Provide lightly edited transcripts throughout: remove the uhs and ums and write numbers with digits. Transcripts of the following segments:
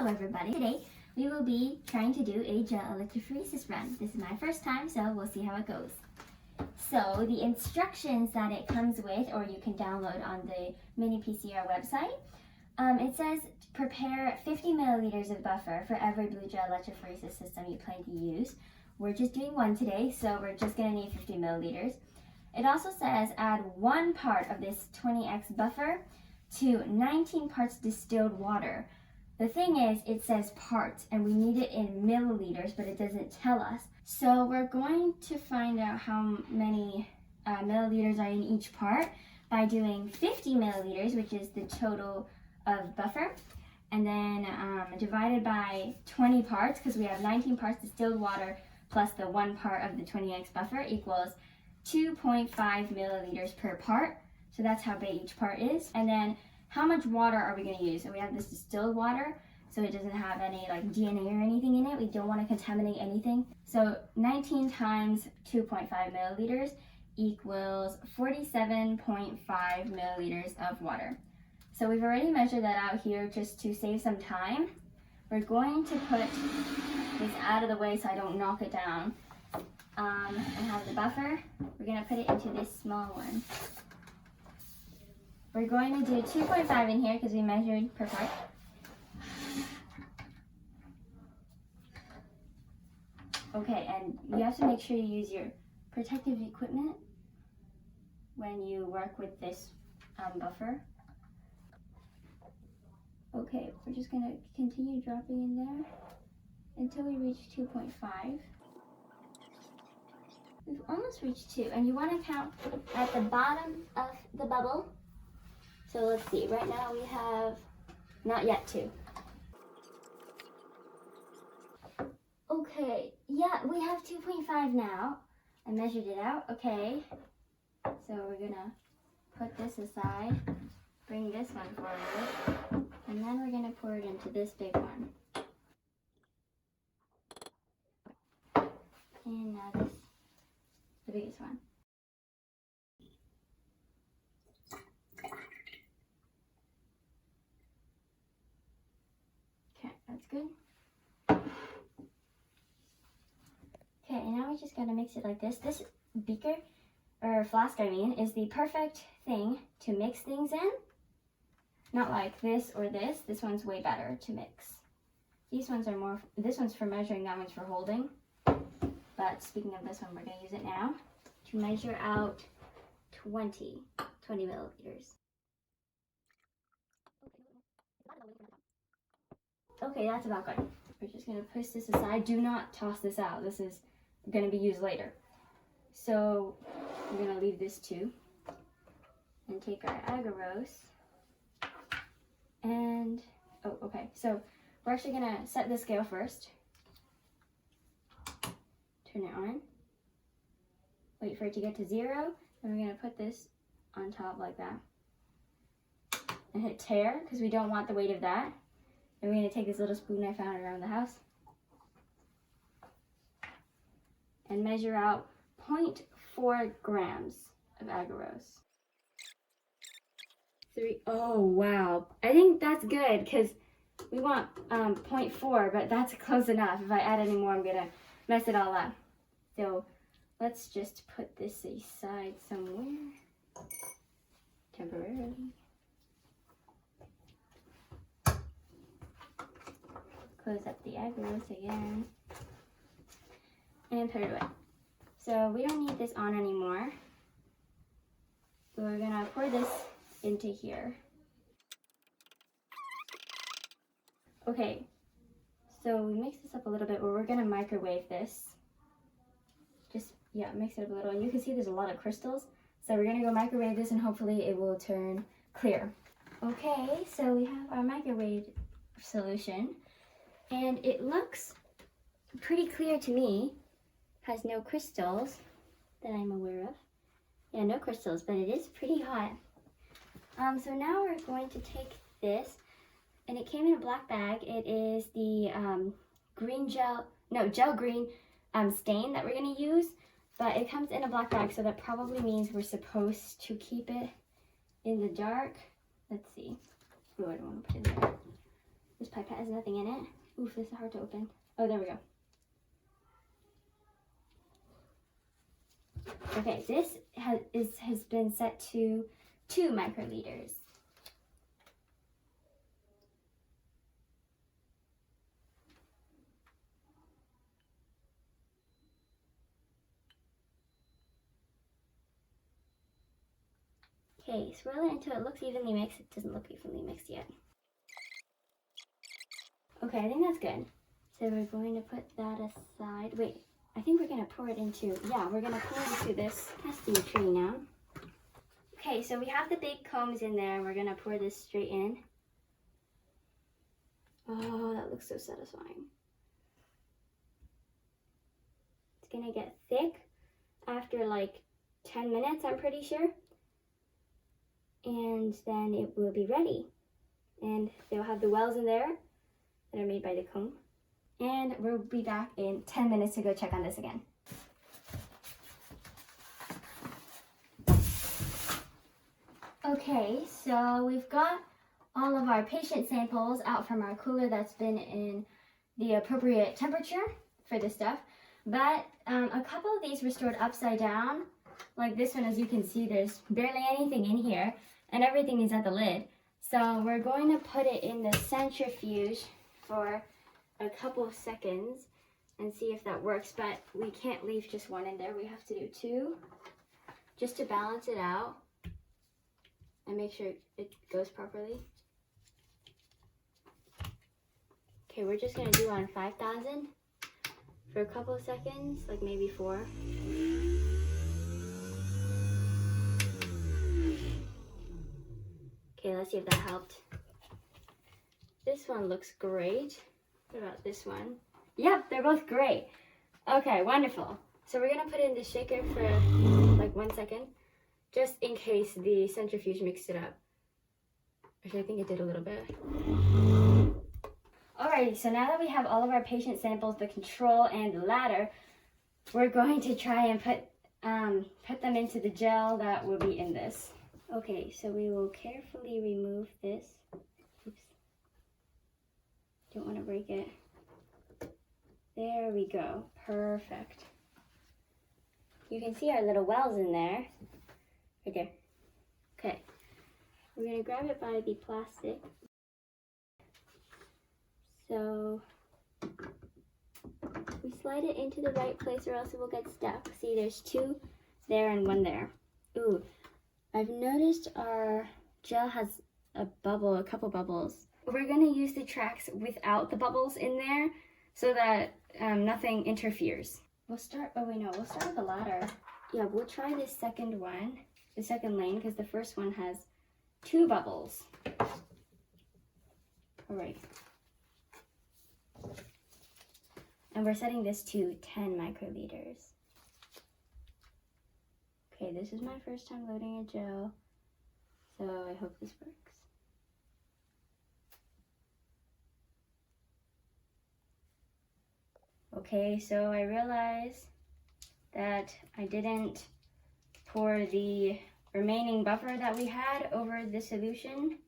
Hello everybody. Today we will be trying to do a gel electrophoresis run. This is my first time, so we'll see how it goes. So the instructions that it comes with, or you can download on the mini PCR website, it says prepare 50 milliliters of buffer for every blue gel electrophoresis system you plan to use. We're just doing one today, so we're just going to need 50 milliliters. It also says add 1 part of this 20x buffer to 19 parts distilled water. The thing is, it says parts and we need it in milliliters, but it doesn't tell us. So we're going to find out how many milliliters are in each part by doing 50 milliliters, which is the total of buffer, and then divided by 20 parts, because we have 19 parts distilled water plus the 1 part of the 20x buffer equals 2.5 milliliters per part. So that's how big each part is. And then how much water are we going to use? So we have this distilled water, so it doesn't have any like DNA or anything in it. We don't want to contaminate anything. So 19 times 2.5 milliliters equals 47.5 milliliters of water. So we've already measured that out here just to save some time. We're going to put this out of the way so I don't knock it down. And have the buffer. We're going to put it into this small one. We're going to do 2.5 in here because we measured per part. Okay, and you have to make sure you use your protective equipment when you work with this buffer. Okay, we're just going to continue dropping in there until we reach 2.5. We've almost reached 2, and you want to count at the bottom of the bubble. So let's see, right now we have not yet 2. Okay, yeah, we have 2.5 now. I measured it out, okay. So we're gonna put this aside, bring this one forward, and then we're gonna pour it into this big one. And now this, the biggest one. That's good. Okay, and now we just gotta mix it like this. This beaker, or flask I mean, is the perfect thing to mix things in. Not like this or this. This one's way better to mix. These ones are more, this one's for measuring, that one's for holding. But speaking of this one, we're gonna use it now to measure out 20 milliliters. Okay, that's about good. We're just going to push this aside. Do not toss this out. This is going to be used later. So we're going to leave this too. And take our agarose. And, oh, okay. So we're actually going to set the scale first. Turn it on. Wait for it to get to 0. And we're going to put this on top like that. And hit tare, because we don't want the weight of that. And we're going to take this little spoon I found around the house and measure out 0.4 grams of agarose. Oh wow, I think that's good because we want 0.4, but that's close enough. If I add any more, I'm going to mess it all up. So let's just put this aside somewhere temporarily. Close up the agarose again and put it away. So we don't need this on anymore. We're gonna pour this into here. Okay, so we mix this up a little bit, but we're gonna microwave this. Just, yeah, mix it up a little. And you can see there's a lot of crystals. So we're gonna go microwave this and hopefully it will turn clear. Okay, so we have our microwave solution. And it looks pretty clear to me. Has no crystals that I'm aware of. Yeah, no crystals, but it is pretty hot. So now we're going to take this, and it came in a black bag. It is the gel green stain that we're going to use, but it comes in a black bag, so that probably means we're supposed to keep it in the dark. Let's see. Oh, I don't want to put it in there. This pipette has nothing in it. Oof, this is hard to open. Oh, there we go. Okay, this has been set to 2 microliters. Okay, swirl it until it looks evenly mixed. It doesn't look evenly mixed yet. Okay, I think that's good. So we're going to put that aside. Wait, I think we're going to pour it into, yeah, we're going to pour it into this testing tray now. Okay, so we have the big combs in there. We're going to pour this straight in. Oh, that looks so satisfying. It's going to get thick after like 10 minutes, I'm pretty sure. And then it will be ready. And they'll have the wells in there that are made by the comb. And we'll be back in 10 minutes to go check on this again. Okay, so we've got all of our patient samples out from our cooler that's been in the appropriate temperature for this stuff. But a couple of these were stored upside down. Like this one, as you can see, there's barely anything in here and everything is at the lid. So we're going to put it in the centrifuge for a couple of seconds and see if that works, but we can't leave just one in there. We have to do 2 just to balance it out and make sure it goes properly. Okay, we're just gonna do on 5,000 for a couple of seconds, like maybe 4. Okay, let's see if that helped. This one looks great. What about this one? Yep, they're both great. Okay, wonderful. So we're gonna put it in the shaker for like 1 second, just in case the centrifuge mixed it up. Actually, I think it did a little bit. Alrighty, so now that we have all of our patient samples, the control and the ladder, we're going to try and put them into the gel that will be in this. Okay, so we will carefully remove this. Oops. Don't want to break it. There we go. Perfect. You can see our little wells in there. Right there. Okay. We're going to grab it by the plastic. So we slide it into the right place or else it will get stuck. See, there's 2 there and 1 there. Ooh, I've noticed our gel has a couple bubbles. We're going to use the tracks without the bubbles in there so that nothing interferes. We'll start with the ladder. Yeah, we'll try this second one, the second lane, because the first one has 2 bubbles. All right. And we're setting this to 10 microliters. Okay, this is my first time loading a gel, so I hope this works. Okay, so I realized that I didn't pour the remaining buffer that we had over the solution.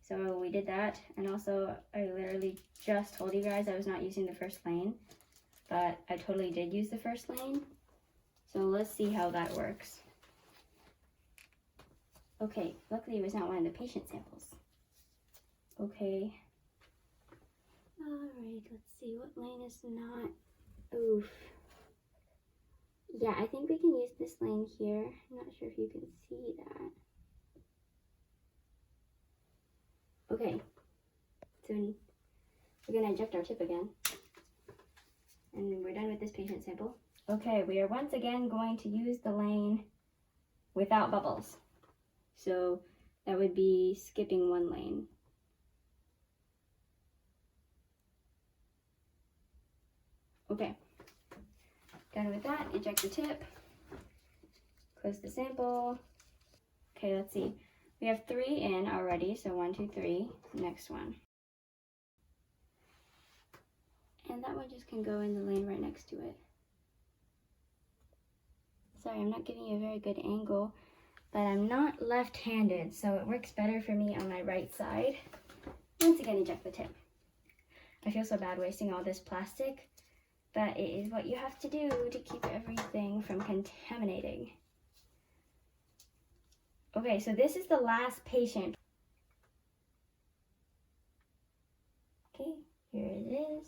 So we did that, and also I literally just told you guys I was not using the first lane, but I totally did use the first lane. So let's see how that works. Okay, luckily it was not one of the patient samples. Okay. Alright, let's see what lane is not. Oof. Yeah, I think we can use this lane here. I'm not sure if you can see that. Okay, so we're gonna eject our tip again. And we're done with this patient sample. Okay, we are once again going to use the lane without bubbles. So that would be skipping 1 lane. Okay, done with that, eject the tip, close the sample. Okay, let's see. We have 3 in already, so 1, 2, 3, next one. And that one just can go in the lane right next to it. Sorry, I'm not giving you a very good angle, but I'm not left-handed, so it works better for me on my right side. once again eject the tip. I feel so bad wasting all this plastic, but it is what you have to do to keep everything from contaminating. Okay, so this is the last patient. Okay, here it is,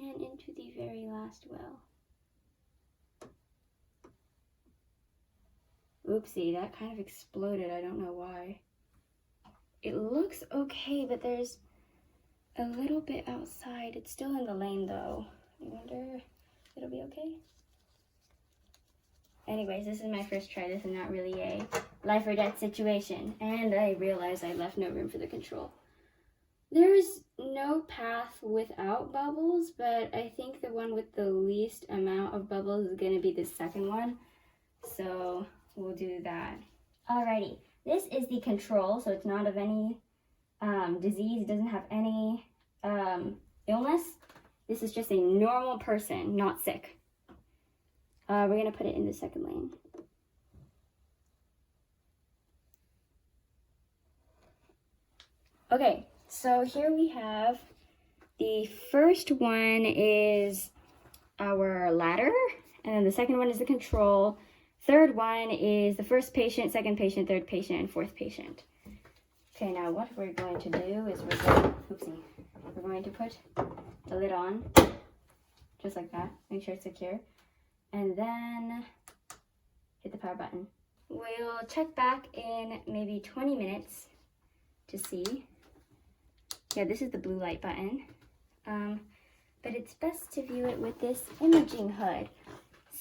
and into the very last well. Oopsie, that kind of exploded, I don't know why. It looks okay, but there's a little bit outside. It's still in the lane though. I wonder if it'll be okay. Anyways, this is my first try. This is not really a life or death situation. And I realized I left no room for the control. There's no path without bubbles, but I think the one with the least amount of bubbles is gonna be the second one. So we'll do that. Alrighty, this is the control, so it's not of any disease. It doesn't have any illness. This is just a normal person, not sick. We're gonna put it in the second lane. Okay, so here we have the first one is our ladder, and then the second one is the control. Third one is the first patient, second patient, third patient, and fourth patient. Okay, now what we're going to do is we're going to put the lid on, just like that. Make sure it's secure. And then hit the power button. We'll check back in maybe 20 minutes to see. Yeah, this is the blue light button. But it's best to view it with this imaging hood.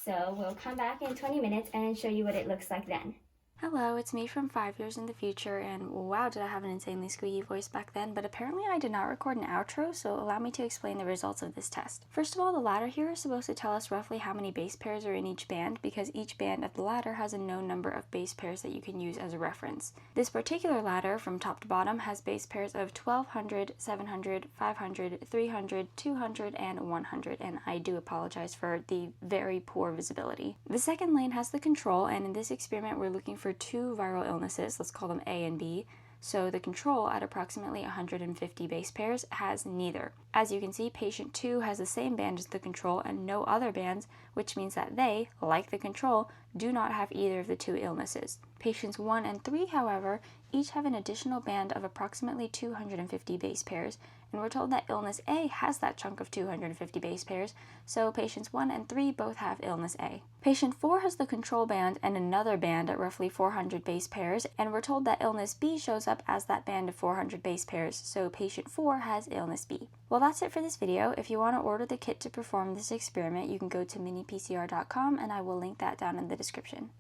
So we'll come back in 20 minutes and show you what it looks like then. Hello, it's me from 5 years in the future, and wow, did I have an insanely squeaky voice back then, but apparently I did not record an outro, so allow me to explain the results of this test. First of all, the ladder here is supposed to tell us roughly how many base pairs are in each band, because each band of the ladder has a known number of base pairs that you can use as a reference. This particular ladder, from top to bottom, has base pairs of 1200, 700, 500, 300, 200, and 100, and I do apologize for the very poor visibility. The second lane has the control, and in this experiment we're looking for two viral illnesses, let's call them A and B. So the control at approximately 150 base pairs has neither. As you can see, patient 2 has the same band as the control and no other bands, which means that they, like the control, do not have either of the two illnesses. Patients 1 and 3, however, each have an additional band of approximately 250 base pairs, and we're told that illness A has that chunk of 250 base pairs, so patients 1 and 3 both have illness A. Patient 4 has the control band and another band at roughly 400 base pairs, and we're told that illness B shows up as that band of 400 base pairs, so patient 4 has illness B. Well, that's it for this video. If you want to order the kit to perform this experiment, you can go to minipcr.com, and I will link that down in the description.